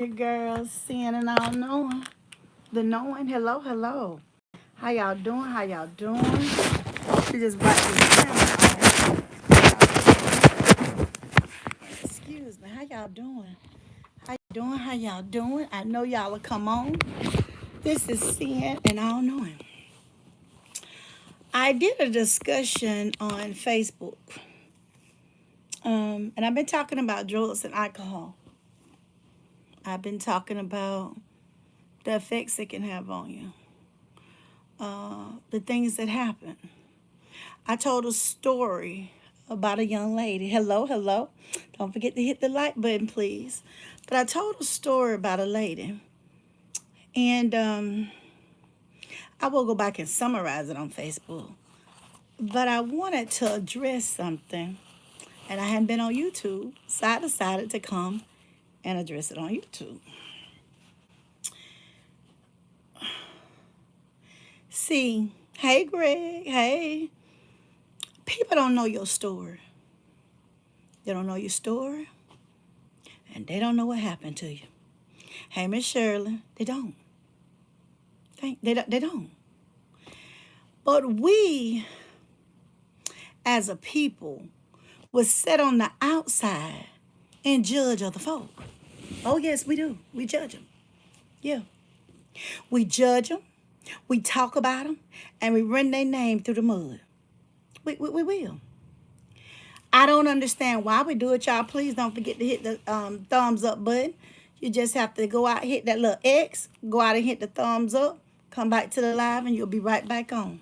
Your girls seeing and all knowing. The knowing. Hello, hello. How y'all doing? How y'all doing? We just brought this camera on. Excuse me. How y'all doing? How you doing? How y'all doing? I know y'all will come on. This is seeing and all knowing. I did a discussion on Facebook. And I've been talking about drugs and alcohol. I've been talking about the effects it can have on you. The things that happen. I told a story about a young lady. Hello, hello. Don't forget to hit the like button, please. But I told a story about a lady. And I will go back and summarize it on Facebook. But I wanted to address something. And I hadn't been on YouTube. So I decided to come and address it on YouTube. See, hey, Greg. Hey. People don't know your story. They don't know your story. And they don't know what happened to you. Hey, Miss Shirley, they don't. They don't. But we, as a people, will sit on the outside and judge other folk. Oh, yes, we do. We judge them. Yeah. We judge them. We talk about them. And we run their name through the mud. We will. I don't understand why we do it, y'all. Please don't forget to hit the thumbs up button. You just have to go out, hit that little X, go out and hit the thumbs up, come back to the live, and you'll be right back on.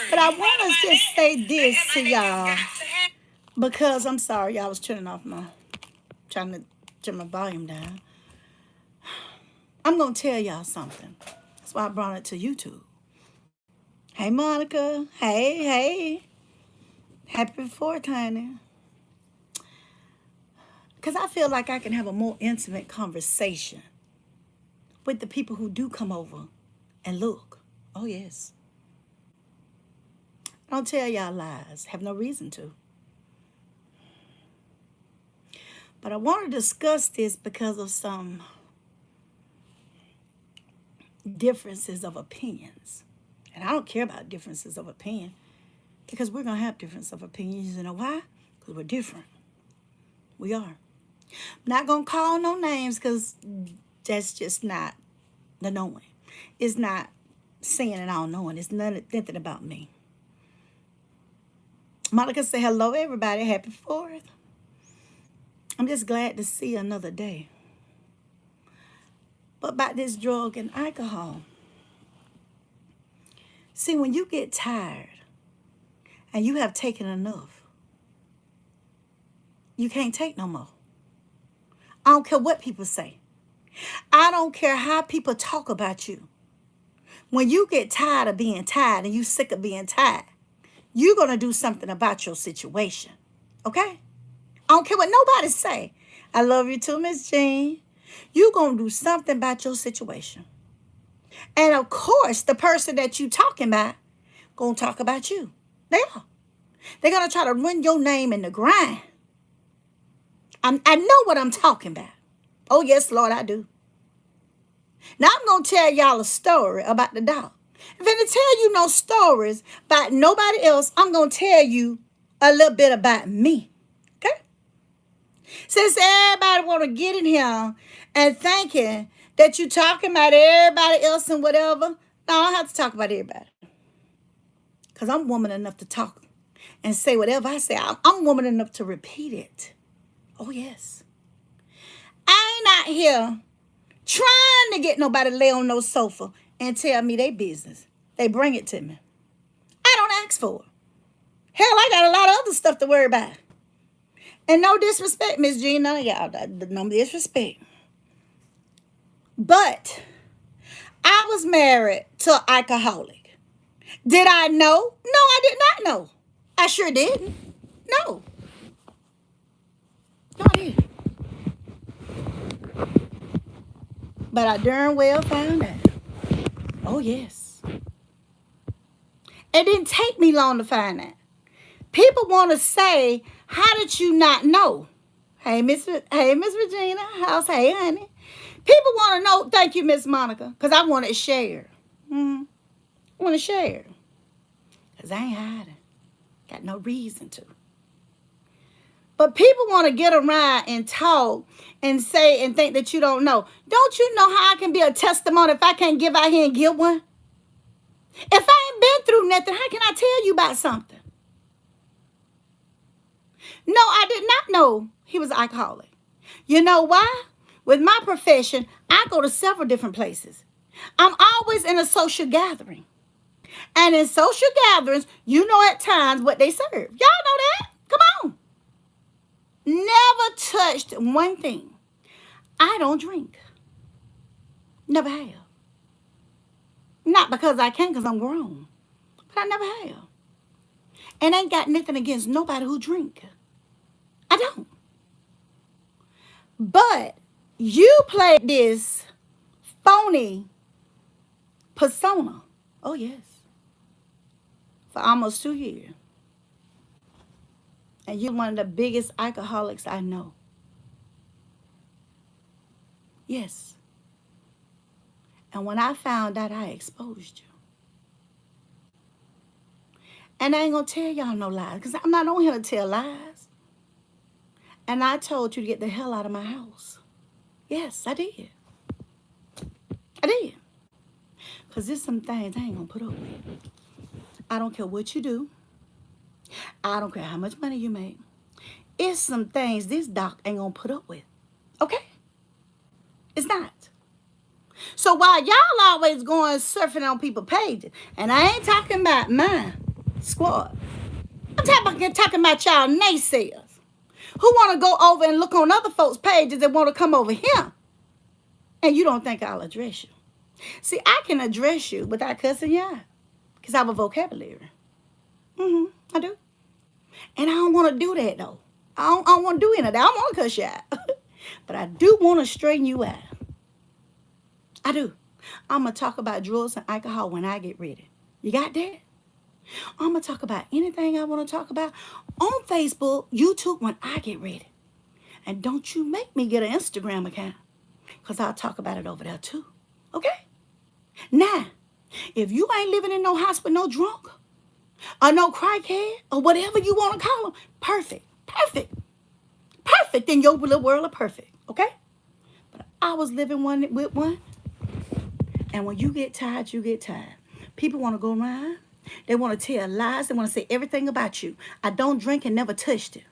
But I want to just say this to y'all because I'm sorry, y'all was trying to turn my volume down. I'm going to tell y'all something. That's why I brought it to YouTube. Hey, Monica. Hey. Happy 4th, honey. Because I feel like I can have a more intimate conversation with the people who do come over and look. Oh, yes. Don't tell y'all lies. Have no reason to. But I want to discuss this because of some differences of opinions. And I don't care about differences of opinion because we're going to have differences of opinions. You know why? Because we're different. We are. I'm not going to call no names because that's just not the knowing. It's not seeing and all knowing. It's nothing about me. Monica said, hello, everybody. Happy 4th. I'm just glad to see another day. But about this drug and alcohol. See, when you get tired and you have taken enough, you can't take no more. I don't care what people say. I don't care how people talk about you. When you get tired of being tired and you sick of being tired, you're going to do something about your situation. Okay? I don't care what nobody say. I love you too, Miss Jean. You're going to do something about your situation. And of course, the person that you talking about going to talk about you. They are. They're going to try to run your name in the grind. I know what I'm talking about. Oh, yes, Lord, I do. Now, I'm going to tell y'all a story about the dog. If I tell you no stories about nobody else, I'm going to tell you a little bit about me. Okay? Since everybody want to get in here and thinking that you talking about everybody else and whatever, no, I don't have to talk about everybody. Because I'm woman enough to talk and say whatever I say. I'm woman enough to repeat it. Oh, yes. I ain't out here trying to get nobody to lay on no sofa and tell me their business. They bring it to me. I don't ask for it. Hell, I got a lot of other stuff to worry about. And no disrespect, Miss Jean, none of y'all. No disrespect. But I was married to an alcoholic. Did I know? No, I did not know. I sure didn't. No. No, I didn't. But I darn well found out. Oh, yes. It didn't take me long to find out. People want to say, how did you not know? Hey, Miss Regina. How's hey, honey? People want to know, thank you, Miss Monica, because I want to share. I want to share. Because I ain't hiding. Got no reason to. But people want to get around and talk and say and think that you don't know. Don't you know how I can be a testimony if I can't give out here and give one? If I ain't been through nothing, how can I tell you about something? No, I did not know he was alcoholic. You know why? With my profession, I go to several different places. I'm always in a social gathering. And in social gatherings, you know at times what they serve. Y'all know that? Come on. Never touched one thing. I don't drink. Never have. Not because I can't, because I'm grown. But I never have. And ain't got nothing against nobody who drink. I don't. But you played this phony persona. Oh, yes. For almost 2 years. And you're one of the biggest alcoholics I know. Yes. And when I found out, I exposed you. And I ain't going to tell y'all no lies, because I'm not on here to tell lies. And I told you to get the hell out of my house. Yes, I did. I did. Because there's some things I ain't going to put up with. I don't care what you do. I don't care how much money you make. It's some things this doc ain't going to put up with. Okay? It's not. So while y'all always going surfing on people's pages, and I ain't talking about my squad. I'm talking about y'all naysayers who want to go over and look on other folks' pages and want to come over here. And you don't think I'll address you. See, I can address you without cussing you out because I have a vocabulary. I do. And I don't want to do that, though. I don't want to do any of that. I don't want to cuss you out. But I do want to straighten you out. I do. I'm going to talk about drugs and alcohol when I get ready. You got that? I'm going to talk about anything I want to talk about on Facebook, YouTube, when I get ready. And don't you make me get an Instagram account, because I'll talk about it over there too. Okay? Now, if you ain't living in no house with no drunk or no crackhead or whatever you want to call them, perfect. Perfect in your little world of perfect. Okay? But I was living with one. And when you get tired, you get tired. People want to go around. They want to tell lies. They want to say everything about you. I don't drink and never touched it.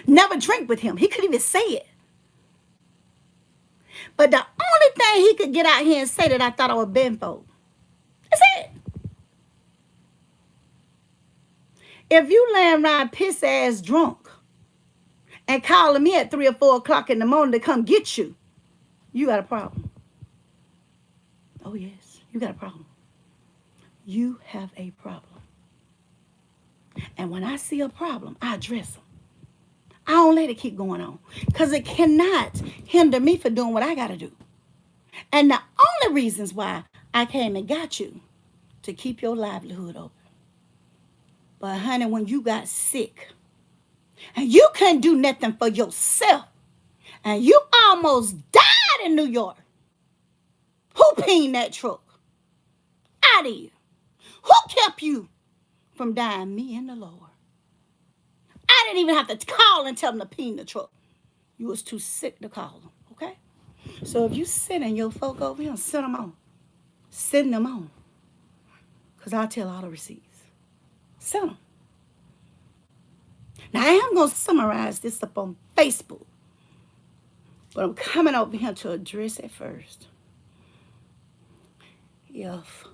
Never drink with him. He couldn't even say it. But the only thing he could get out here and say that I thought I was Ben for. That's it. If you laying around piss ass drunk and calling me at 3 or 4 o'clock in the morning to come get you, you got a problem. Oh, yes. You got a problem. You have a problem. And when I see a problem, I address them. I don't let it keep going on, because it cannot hinder me for doing what I got to do. And the only reasons why I came and got you to keep your livelihood open. But honey, when you got sick and you couldn't do nothing for yourself and you almost died in New York, who peened that truck? I did. Who kept you from dying? Me and the Lord. I didn't even have to call and tell them to peen the truck. You was too sick to call them, okay? So if you sending your folk over here, send them on. Send them on. Because I'll tell all the receipts. Send them. Now, I am going to summarize this up on Facebook. But I'm coming over here to address it first. If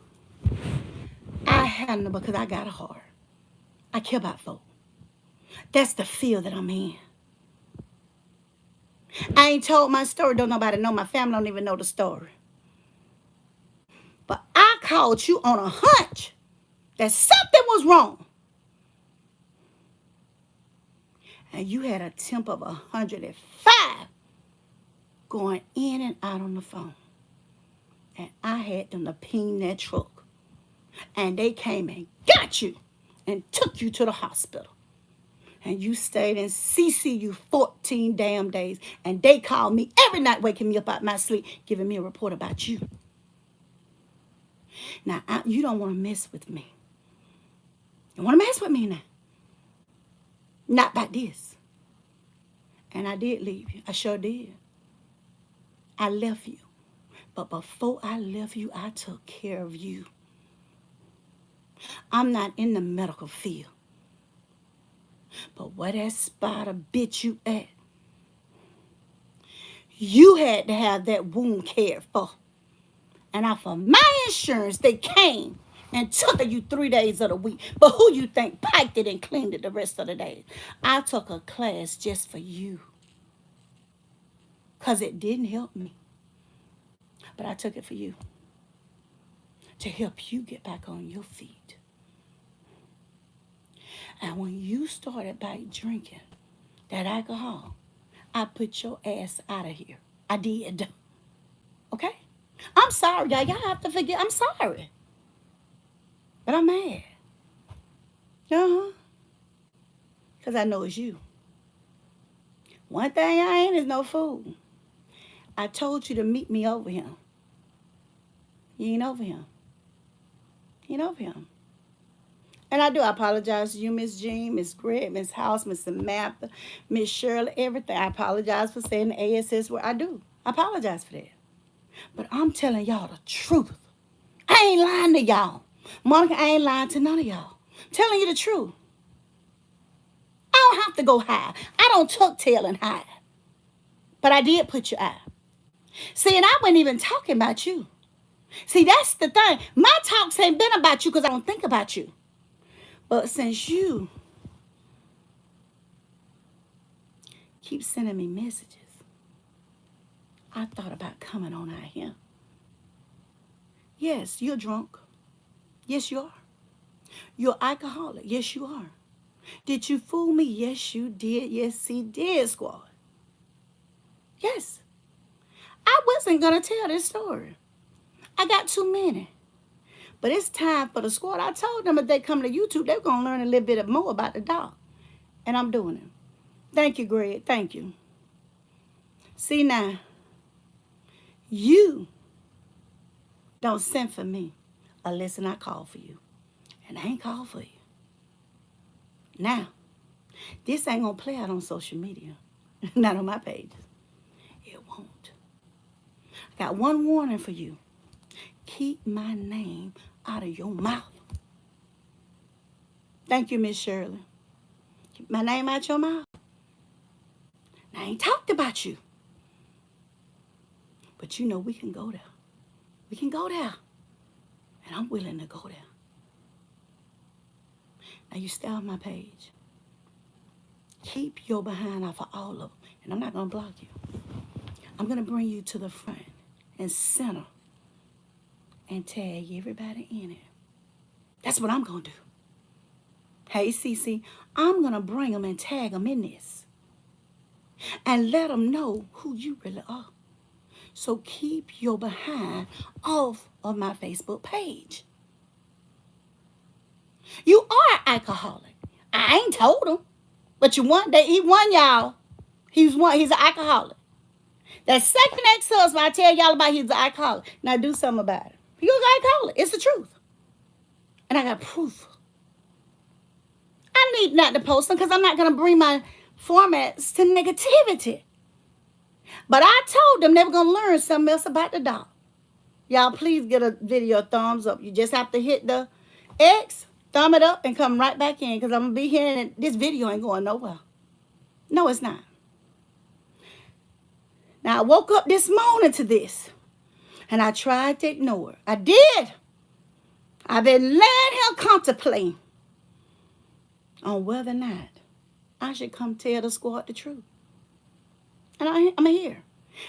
I handle, because I got a heart. I care about folk. That's the field that I'm in. I ain't told my story. Don't nobody know. My family don't even know the story. But I called you on a hunch that something was wrong. And you had a temp of 105 going in and out on the phone. And I had them to ping that truck. And they came and got you and took you to the hospital. And you stayed in CCU 14 damn days. And they called me every night, waking me up out my sleep, giving me a report about you. Now, you don't want to mess with me. You want to mess with me now? Not about this. And I did leave you. I sure did. I left you. But before I left you, I took care of you. I'm not in the medical field. But where that spider bit you at, you had to have that wound cared for. And off of my insurance, they came and took you 3 days of the week. But who you think piped it and cleaned it the rest of the day? I took a class just for you. Because it didn't help me. But I took it for you. To help you get back on your feet. And when you started by drinking that alcohol, I put your ass out of here. I did. Okay? I'm sorry, y'all. Y'all have to forget. I'm sorry. But I'm mad. Because I know it's you. One thing I ain't is no fool. I told you to meet me over him. You ain't over him. You ain't over him. And I do apologize to you, Miss Jean, Miss Greg, Miss House, Miss Samantha, Miss Shirley, everything. I apologize for saying the ASS word. I do. I apologize for that. But I'm telling y'all the truth. I ain't lying to y'all. Monica, I ain't lying to none of y'all. I'm telling you the truth. I don't have to go high. I don't tuck tail and hide. But I did put you out. See, and I wasn't even talking about you. See, that's the thing. My talks ain't been about you because I don't think about you. But since you keep sending me messages, I thought about coming on out here. Yes, you're drunk. Yes, you are. You're alcoholic. Yes, you are. Did you fool me? Yes, you did. Yes, he did, squad. Yes. I wasn't going to tell this story. I got too many. But it's time for the squad. I told them if they come to YouTube, they're going to learn a little bit more about the dog. And I'm doing it. Thank you, Greg. Thank you. See now, you don't send for me unless I call for you. And I ain't called for you. Now, this ain't going to play out on social media. Not on my pages. It won't. I got one warning for you. Keep my name out of your mouth. Thank you, Miss Shirley. Keep my name out your mouth. I ain't talked about you. But you know we can go there. We can go there. And I'm willing to go there. Now you stay on my page. Keep your behind off of all of them. And I'm not going to block you. I'm going to bring you to the front and center and tag everybody in it. That's what I'm going to do. Hey, Cece, I'm going to bring them and tag them in this. And let them know who you really are. So keep your behind off of my Facebook page. You are an alcoholic. I ain't told him. But he won y'all. He's an alcoholic. That second ex-husband I tell y'all about, he's an alcoholic. Now do something about it. He's an alcoholic. It's the truth. And I got proof. I need not to post them because I'm not going to bring my formats to negativity. But I told them they were going to learn something else about the dog. Y'all, please get a video thumbs up. You just have to hit the X, thumb it up, and come right back in because I'm going to be here and this video ain't going nowhere. No, it's not. Now, I woke up this morning to this, and I tried to ignore it. I did. I've been letting him contemplate on whether or not I should come tell the squad the truth. And I'm here.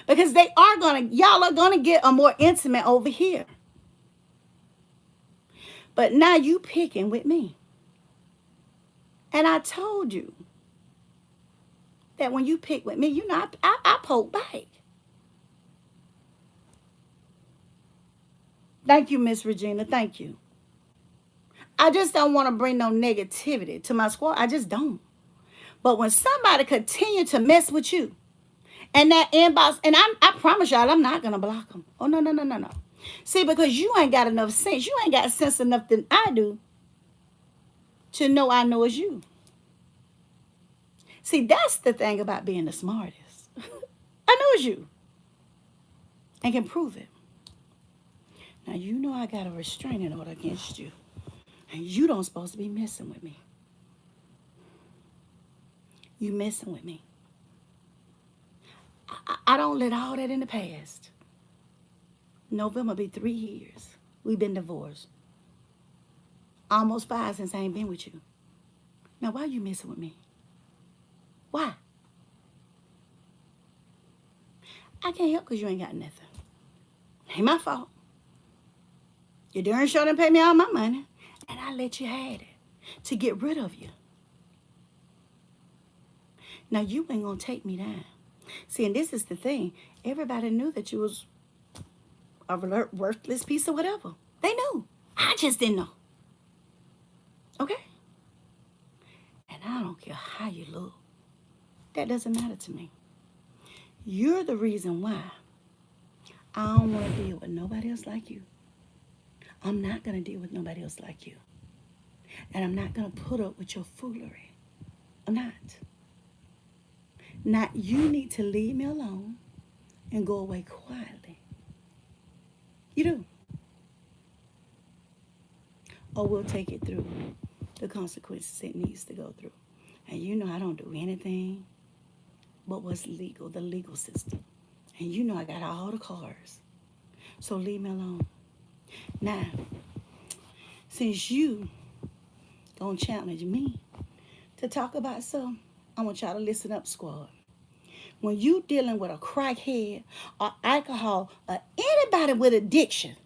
Because y'all are going to get a more intimate over here. But now you picking with me. And I told you that when you pick with me, you know, I poke back. Thank you, Miss Regina. Thank you. I just don't want to bring no negativity to my squad. I just don't. But when somebody continue to mess with you and that inbox, and I promise y'all, I'm not gonna block them. Oh no, no, no, no, no. See, because you ain't got enough sense. You ain't got sense enough than I do to know I know it's you. See, that's the thing about being the smartest. I know it's you and can prove it. Now you know I got a restraining order against you, and you don't supposed to be messing with me. You messing with me. I don't let all that in the past. November be 3 years. We've been divorced. Almost 5 since I ain't been with you. Now why you messing with me? Why? I can't help because you ain't got nothing. Ain't my fault. You darn sure didn't pay me all my money. And I let you have it to get rid of you. Now you ain't gonna take me down. See, and this is the thing. Everybody knew that you was a worthless piece of whatever. They knew. I just didn't know. Okay? And I don't care how you look. That doesn't matter to me. You're the reason why I don't want to deal with nobody else like you. I'm not going to deal with nobody else like you. And I'm not going to put up with your foolery. I'm not. Now, you need to leave me alone and go away quietly. You do. Or we'll take it through the consequences it needs to go through. And you know I don't do anything but what's legal, the legal system. And you know I got all the cards. So leave me alone. Now, since you don't challenge me to talk about something, I want y'all to listen up, squad. When you dealing with a crackhead or alcohol or anybody with addiction,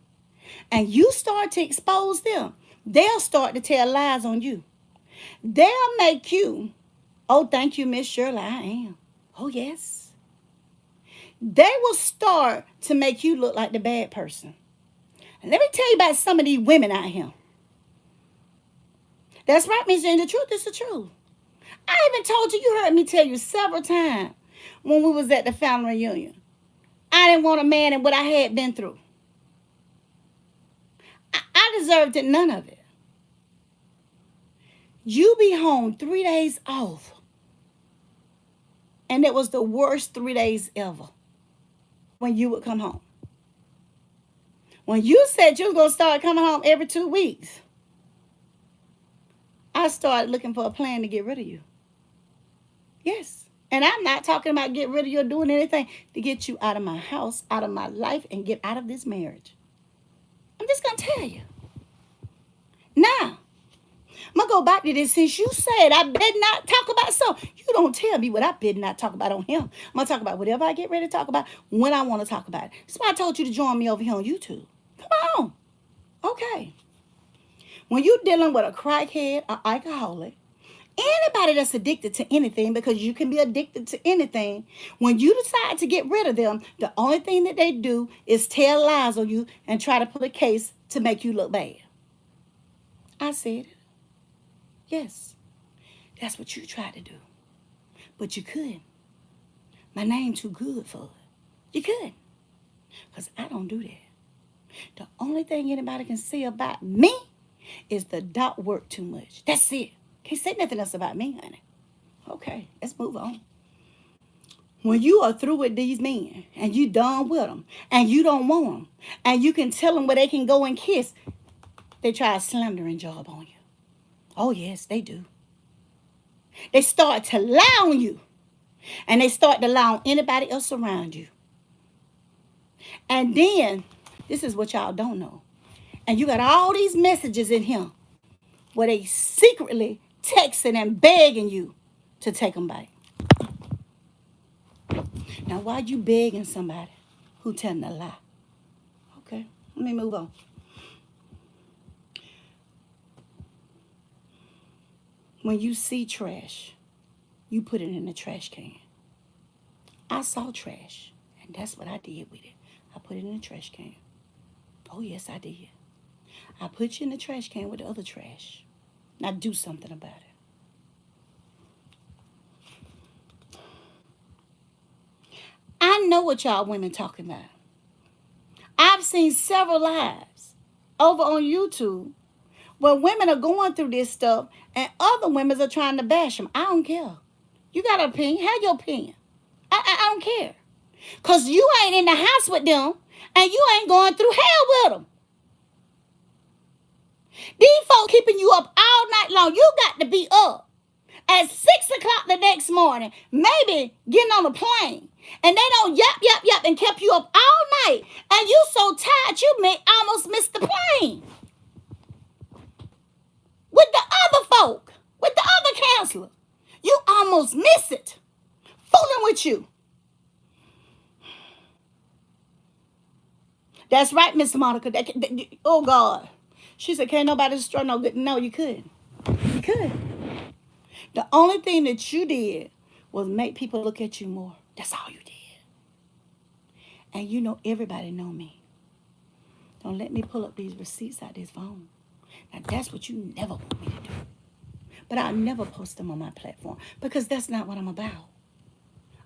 and you start to expose them, they'll start to tell lies on you. They'll make you, oh, thank you, Miss Shirley, I am. Oh, yes. They will start to make you look like the bad person. And let me tell you about some of these women out here. That's right, Miss Jane. The truth is the truth. I even told you, you heard me tell you several times when we was at the family reunion. I didn't want a man in what I had been through. I deserved it, none of it. You be home 3 days off. And it was the worst 3 days ever when you would come home. When you said you was going to start coming home every 2 weeks, I started looking for a plan to get rid of you. Yes. And I'm not talking about get rid of you or doing anything to get you out of my house, out of my life, and get out of this marriage. I'm just going to tell you. Now, I'm going to go back to this. Since you said I better not talk about something, you don't tell me what I better not talk about on him. I'm going to talk about whatever I get ready to talk about when I want to talk about it. That's why I told you to join me over here on YouTube. Come on. Okay. When you're dealing with a crackhead or alcoholic, anybody that's addicted to anything, because you can be addicted to anything, when you decide to get rid of them, the only thing that they do is tell lies on you and try to put a case to make you look bad. I said it. Yes. That's what you tried to do. But you couldn't. My name too good for it. You couldn't. Because I don't do that. The only thing anybody can say about me is the dot work too much. That's it. Can't say nothing else about me, honey. Okay, let's move on. When you are through with these men and you done with them and you don't want them and you can tell them where they can go and kiss, they try a slandering job on you. Oh, yes, they do. They start to lie on you and they start to lie on anybody else around you. And then, this is what y'all don't know. And you got all these messages in here where they secretly texting and begging you to take them back. Now, why you begging somebody who telling a lie? Okay, let me move on. When you see trash, you put it in the trash can. I saw trash, and that's what I did with it. I put it in the trash can. Oh, yes, I did. I put you in the trash can with the other trash. Now do something about it. know what y'all women talking about. I've seen several lives over on YouTube where women are going through this stuff and other women are trying to bash them. I don't care. You got an opinion, have your opinion. I don't care. Because you ain't in the house with them and you ain't going through hell with them. These folks keeping you up all night long. You got to be up at 6 o'clock the next morning, maybe getting on a plane. And they don't yap and kept you up all night. And you so tired you may almost miss the plane. With the other folk, with the other counselor. You almost miss it. Fooling with you. That's right, Miss Monica. Oh, God. She said, can't nobody destroy no good. No, you couldn't. You couldn't. The only thing that you did was make people look at you more. That's all you did. And you know everybody know me. Don't let me pull up these receipts out this phone. Now, that's what you never want me to do. But I'll never post them on my platform because that's not what I'm about.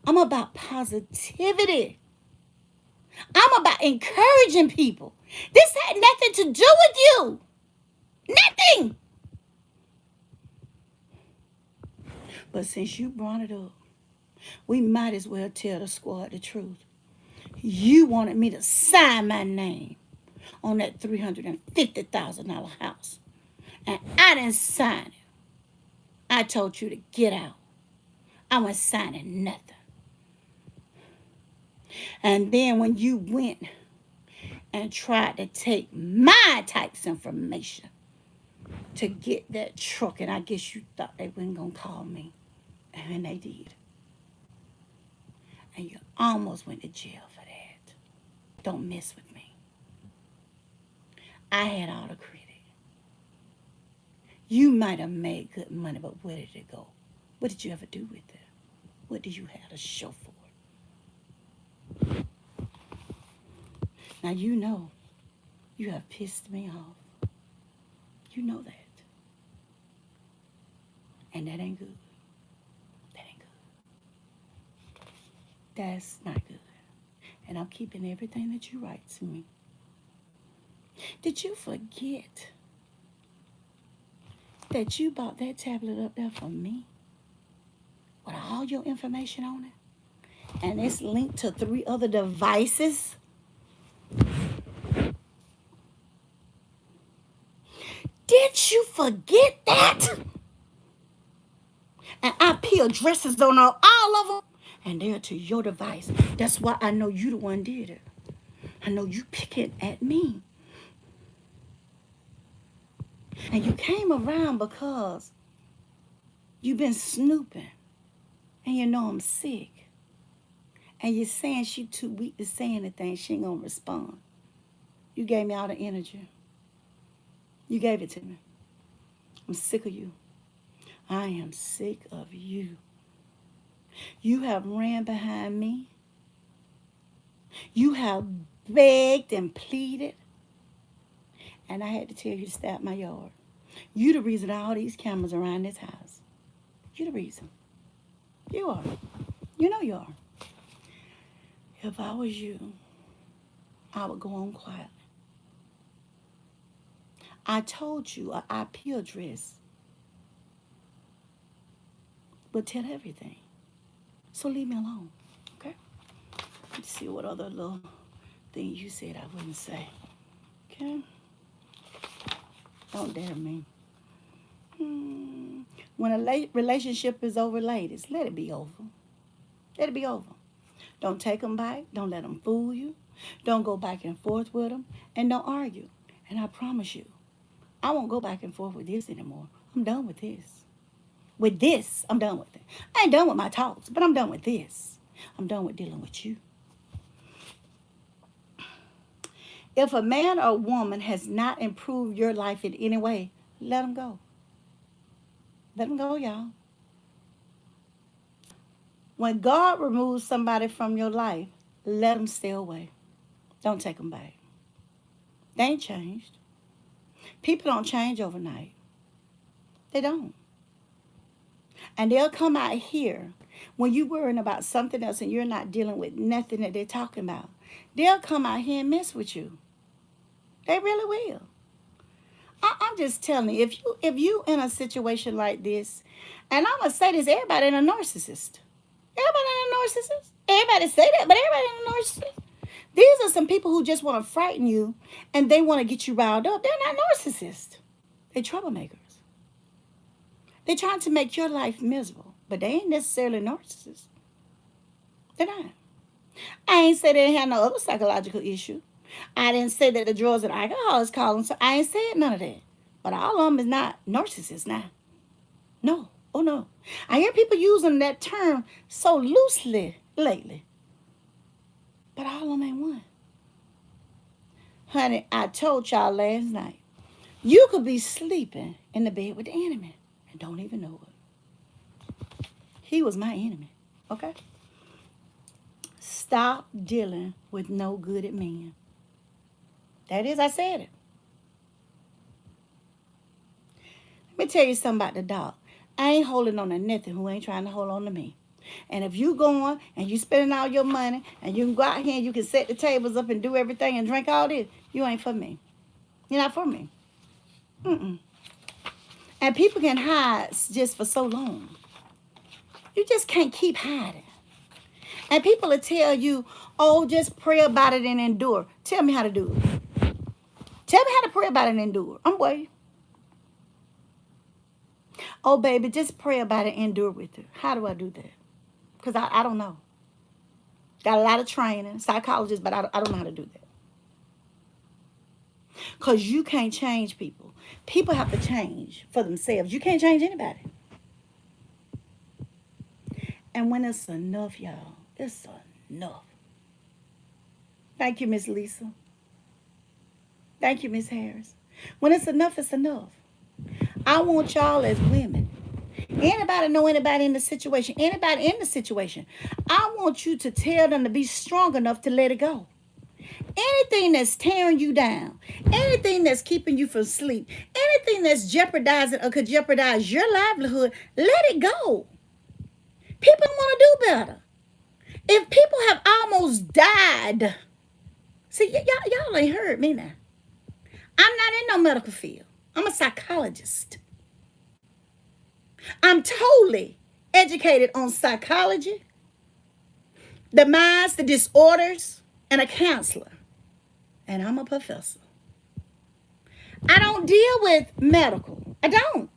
I'm about positivity. I'm about encouraging people. This had nothing to do with you. Nothing. But since you brought it up, we might as well tell the squad the truth. You wanted me to sign my name on that $350,000 house. And I didn't sign it. I told you to get out. I wasn't signing nothing. And then when you went and tried to take my tax information to get that truck, and I guess you thought they weren't going to call me. And they did. And you almost went to jail for that. Don't mess with me. I had all the credit. You might have made good money, but where did it go? What did you ever do with it? What do you have to show for it? Now you know you have pissed me off. You know that. And that ain't good. That ain't good. That's not good. And I'm keeping everything that you write to me. Did you forget that you bought that tablet up there for me? With all your information on it? And it's linked to 3 other devices? Did you forget that? And IP addresses on all of them. And they're to your device. That's why I know you the one did it. I know you picking at me. And you came around because you've been snooping. And you know I'm sick. And you're saying she too weak to say anything. She ain't going to respond. You gave me all the energy. You gave it to me. I'm sick of you. I am sick of you. You have ran behind me. You have begged and pleaded. And I had to tell you to stay out my yard. You the reason all these cameras around this house. You the reason. You are. You know you are. If I was you, I would go on quietly. I told you an IP address would tell everything. So leave me alone, okay? Let's see what other little thing you said I wouldn't say, okay? Don't dare me. When a relationship is over, ladies, let it be over. Let it be over. Don't take them back. Don't let them fool you. Don't go back and forth with them. And don't argue. And I promise you, I won't go back and forth with this anymore. I'm done with this. With this, I'm done with it. I ain't done with my talks, but I'm done with this. I'm done with dealing with you. If a man or woman has not improved your life in any way, let them go. Let them go, y'all. When God removes somebody from your life, let them stay away. Don't take them back. They ain't changed. People don't change overnight. They don't. And they'll come out here When you worrying about something else and you're not dealing with nothing that they're talking about, they'll come out here and mess with you. They really will. I'm just telling you, if you in a situation like this, and I'm gonna say this, everybody ain't a narcissist. Everybody ain't a narcissist. Everybody say that, but everybody ain't a narcissist. These are some people who just want to frighten you and they want to get you riled up. They're not narcissists. They're troublemakers. They're trying to make your life miserable, but they ain't necessarily narcissists. They're not. I ain't say they didn't have no other psychological issue. I didn't say that the drugs and alcohol is causing, so I ain't said none of that. But all of them is not narcissists now. No. Oh, no. I hear people using that term so loosely lately. But all of them ain't one. Honey, I told y'all last night, you could be sleeping in the bed with the enemy and don't even know it. He was my enemy, okay? Stop dealing with no good at men. That is, I said it. Let me tell you something about the dog. I ain't holding on to nothing who ain't trying to hold on to me. And if you going and you spending all your money and you can go out here and you can set the tables up and do everything and drink all this, you ain't for me. You're not for me. Mm-mm. And people can hide just for so long. You just can't keep hiding. And people will tell you, oh, just pray about it and endure. Tell me how to do it. Tell me how to pray about it and endure. I'm waiting. Oh, baby, just pray about it and endure with it. How do I do that? Because I don't know. Got a lot of training, psychologist, but I don't know how to do that. Because you can't change people. People have to change for themselves. You can't change anybody. And when it's enough, y'all, it's enough. Thank you, Miss Lisa. Thank you, Miss Harris. When it's enough, it's enough. I want y'all as women. Anybody know anybody in the situation? Anybody in the situation? I want you to tell them to be strong enough to let it go. Anything that's tearing you down, anything that's keeping you from sleep, anything that's jeopardizing or could jeopardize your livelihood, let it go. People want to do better. If people have almost died, see, y'all ain't heard me now. I'm not in no medical field. I'm a psychologist. I'm totally educated on psychology, the minds, the disorders, and a counselor. And I'm a professor. I don't deal with medical. I don't.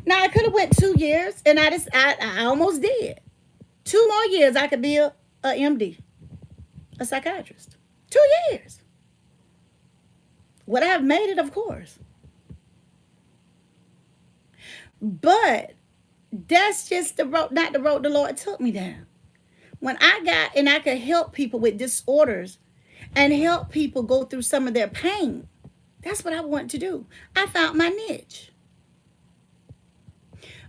Now, I could have went 2 years, and I almost did. 2 more years, I could be a MD, a psychiatrist. 2 years. Would I have made it? Of course. But that's just the road, not the road the Lord took me down. When I got, and I could help people with disorders and help people go through some of their pain, that's what I want to do. I found my niche.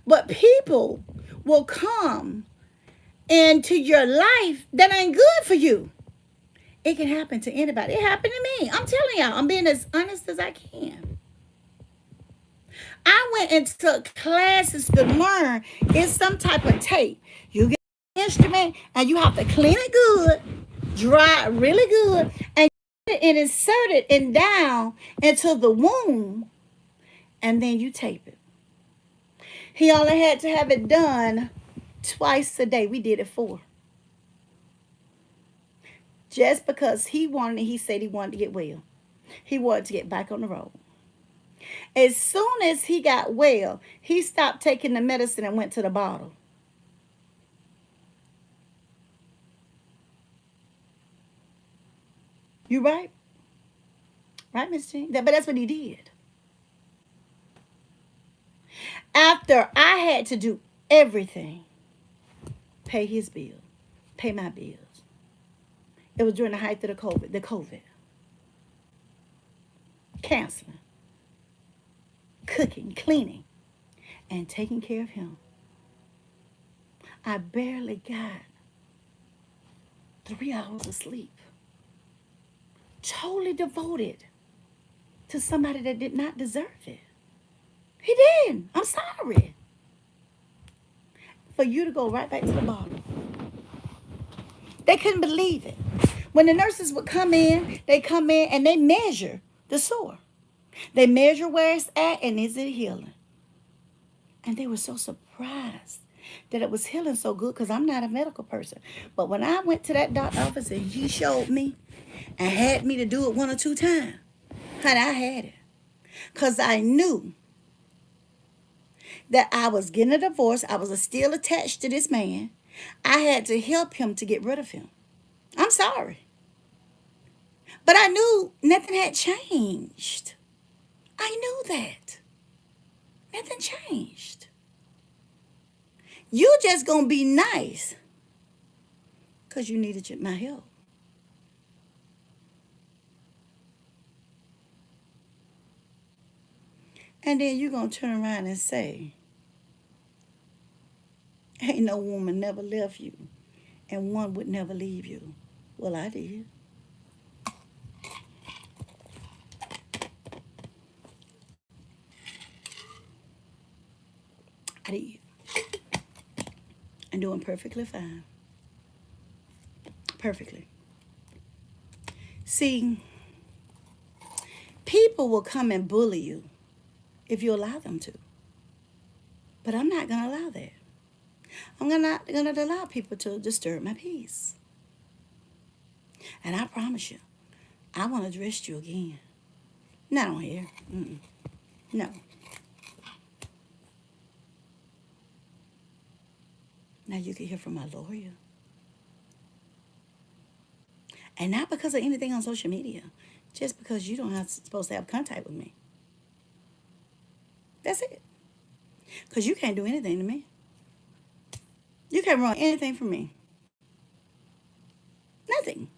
But people will come into your life that ain't good for you. It can happen to anybody. It happened to me. I'm telling y'all, I'm being as honest as I can. I went and took classes to learn. It's some type of tape. You get an instrument and you have to clean it good, dry it really good, and insert it and down into the womb, and then you tape it. He only had to have it done twice a day. We did it 4. Just because he wanted it, he said he wanted to get well. He wanted to get back on the road. As soon as he got well, he stopped taking the medicine and went to the bottle. You right? Right, Miss Jean? But that's what he did. After I had to do everything, pay his bill, pay my bills. It was during the height of the COVID. Counseling, cooking, cleaning, and taking care of him. I barely got 3 hours of sleep. Totally devoted to somebody that did not deserve it. He didn't. I'm sorry. for you to go right back to the bottom. They couldn't believe it. When the nurses would come in, they come in and they measure the sore. They measure where it's at and is it healing. And they were so surprised that it was healing so good because I'm not a medical person. But when I went to that doctor's office and he showed me and had me to do it 1 or 2 times, honey, I had it. Because I knew that I was getting a divorce. I was still attached to this man. I had to help him to get rid of him. I'm sorry. But I knew nothing had changed. I knew that. Nothing changed. You just gonna be nice because you needed my help. And then you're gonna turn around and say, ain't no woman never left you, and one would never leave you. Well, I did. I did. I'm doing perfectly fine. Perfectly. See, people will come and bully you if you allow them to. But I'm not going to allow that. I'm not going to allow people to disturb my peace. And I promise you, I want to address you again. Not on here. Mm-mm. No. Now you can hear from my lawyer. And not because of anything on social media. Just because you don't supposed to have contact with me. That's it. Because you can't do anything to me. You can't run anything from me. Nothing.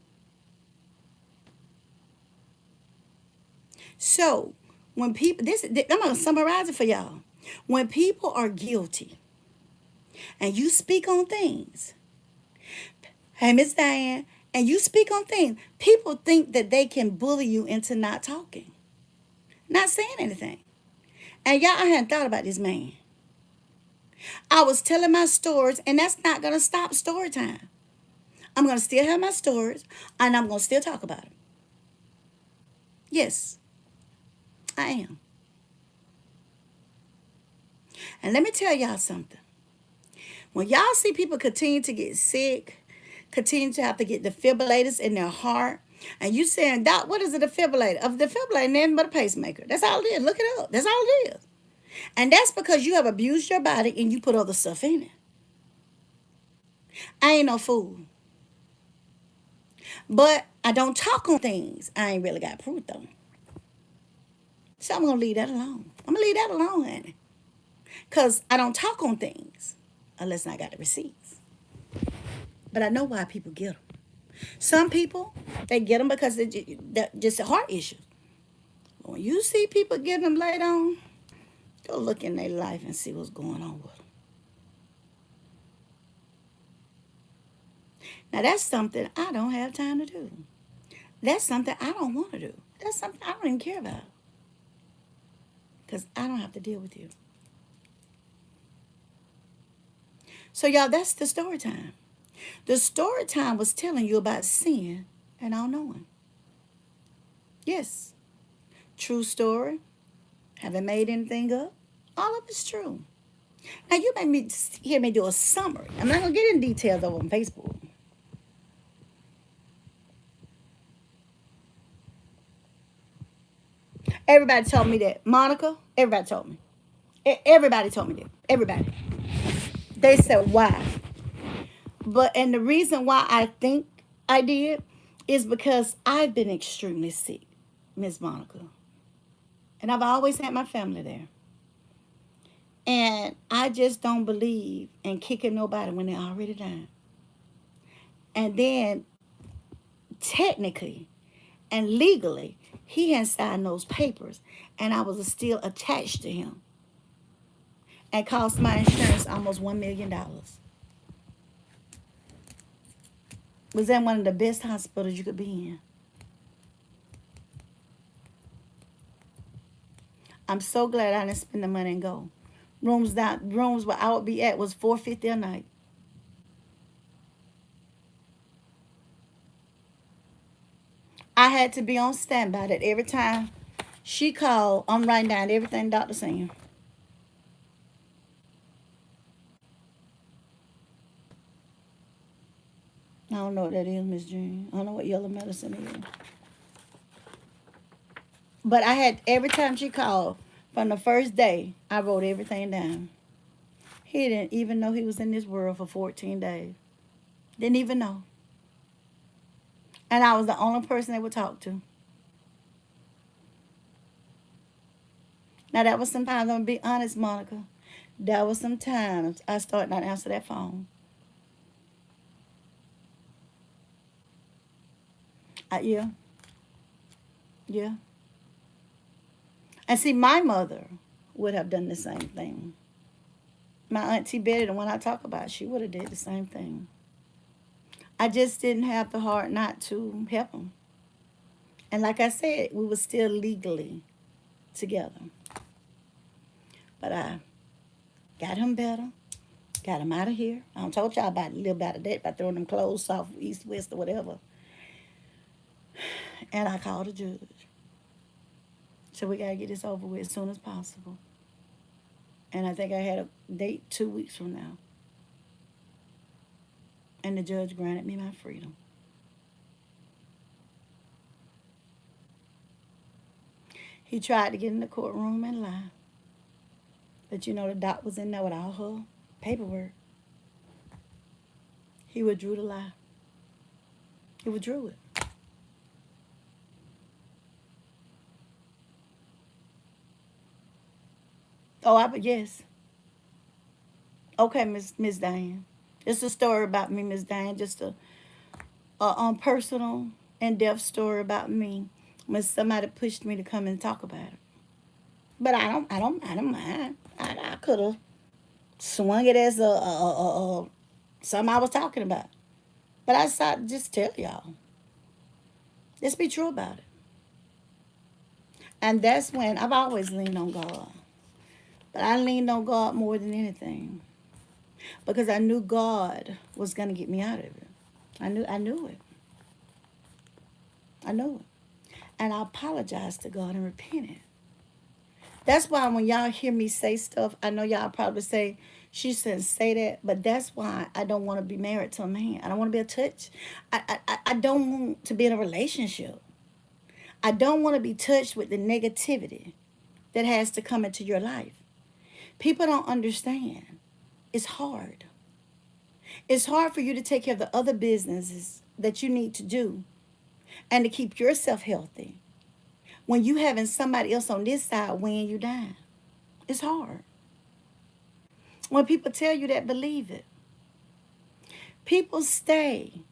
So, when people, I'm going to summarize it for y'all. When people are guilty and you speak on things, hey, Miss Diane, and you speak on things, people think that they can bully you into not talking, not saying anything. And y'all, I hadn't thought about this man. I was telling my stories, and that's not going to stop story time. I'm going to still have my stories, and I'm going to still talk about them. Yes, I am. And let me tell y'all something. When y'all see people continue to get sick, continue to have to get defibrillators in their heart, and you saying, Doc, what is a defibrillator? A defibrillator, nothing but a pacemaker. That's all it is. Look it up. That's all it is. And that's because you have abused your body and you put other stuff in it. I ain't no fool. But I don't talk on things I ain't really got proof on. So I'm going to leave that alone. I'm going to leave that alone, honey. Because I don't talk on things unless I got the receipts. But I know why people get them. Some people, they get them because they're just a heart issue. When you see people getting them laid on, go look in their life and see what's going on with them. Now, that's something I don't have time to do. That's something I don't want to do. That's something I don't even care about. Because I don't have to deal with you. So, y'all, that's the story time. The story time was telling you about sin and all knowing. Yes. True story. Haven't made anything up. All of it's true. Now, you may hear me do a summary. I'm not going to get in details over on Facebook. Everybody told me that. Monica, everybody told me. Everybody told me that. Everybody. They said, why? And the reason why I think I did is because I've been extremely sick, Miss Monica. And I've always had my family there. And I just don't believe in kicking nobody when they're already dying. And then, technically and legally, he had signed those papers. And I was still attached to him. And cost my insurance almost $1 million. Was in one of the best hospitals you could be in. I'm so glad I didn't spend the money and go. Rooms where I would be at was $450 a night. I had to be on standby that every time she called, I'm writing down everything Doctor saying. I don't know what that is, Miss Jean. I don't know what yellow medicine is. But I had every time she called from the first day, I wrote everything down. He didn't even know he was in this world for 14 days. Didn't even know. And I was the only person they would talk to. Now that was sometimes, I'm gonna be honest, Monica. That was sometimes I started not answer that phone. Yeah, yeah. And see, my mother would have done the same thing. My auntie Betty, the one I talk about, she would have did the same thing. I just didn't have the heart not to help him. And like I said, we were still legally together. But I got him better, got him out of here. I don't told y'all about a little about that, about throwing them clothes off east, west, or whatever. And I called the judge. So we gotta get this over with as soon as possible. And I think I had a date 2 weeks from now. And the judge granted me my freedom. He tried to get in the courtroom and lie. But you know the doc was in there with all her paperwork. He withdrew the lie. He withdrew it. Oh, yes. Okay, Miss Diane. It's a story about me, Miss Diane. Just a personal, in-depth story about me. When somebody pushed me to come and talk about it. But I don't mind. I could have swung it as a something I was talking about. But I decided to just tell y'all. Let's be true about it. And that's when I've always leaned on God. But I leaned on God more than anything. Because I knew God was gonna get me out of it. I knew it. I knew it. And I apologized to God and repented. That's why when y'all hear me say stuff, I know y'all probably say, she shouldn't say that, but that's why I don't want to be married to a man. I don't want to be attached. I don't want to be in a relationship. I don't want to be touched with the negativity that has to come into your life. People don't understand. It's hard. It's hard for you to take care of the other businesses that you need to do and to keep yourself healthy when you having somebody else on this side weighing you down. It's hard. When people tell you that, believe it. People stay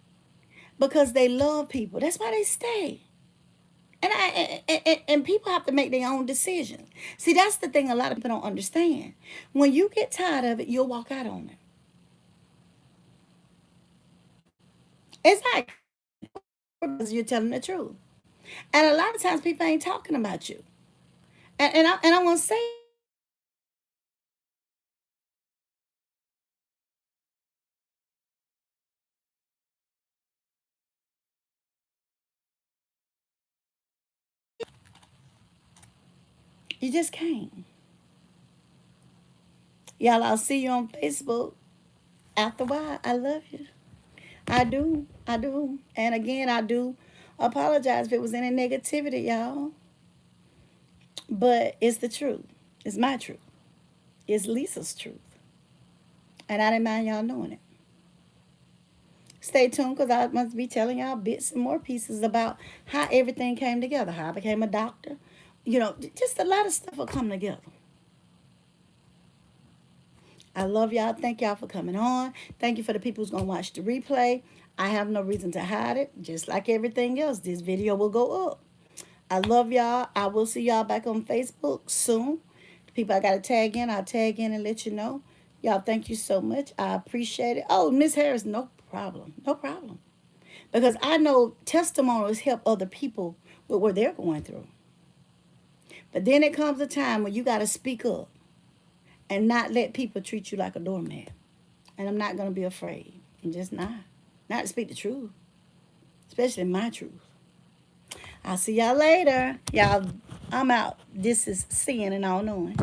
because they love people. That's why they stay. And people have to make their own decisions. See, that's the thing a lot of people don't understand. When you get tired of it, you'll walk out on it. It's not because you're telling the truth. And a lot of times people ain't talking about you. And I want to say, you just can't. Y'all, I'll see you on Facebook. After a while, I love you. I do. I do. And again, I do apologize if it was any negativity, y'all. But it's the truth. It's my truth. It's Lisa's truth. And I didn't mind y'all knowing it. Stay tuned because I must be telling y'all bits and more pieces about how everything came together, how I became a doctor. You know, just a lot of stuff will come together. I love y'all. Thank y'all for coming on. Thank you for the people who's going to watch the replay. I have no reason to hide it. Just like everything else, this video will go up. I love y'all. I will see y'all back on Facebook soon. The people I got to tag in, I'll tag in and let you know. Y'all, thank you so much. I appreciate it. Oh, Miss Harris, no problem. No problem. Because I know testimonials help other people with what they're going through. But then it comes a time when you got to speak up and not let people treat you like a doormat. And I'm not going to be afraid. I'm just not. Not to speak the truth, especially my truth. I'll see y'all later. Y'all, I'm out. This is Seeing and All Knowing.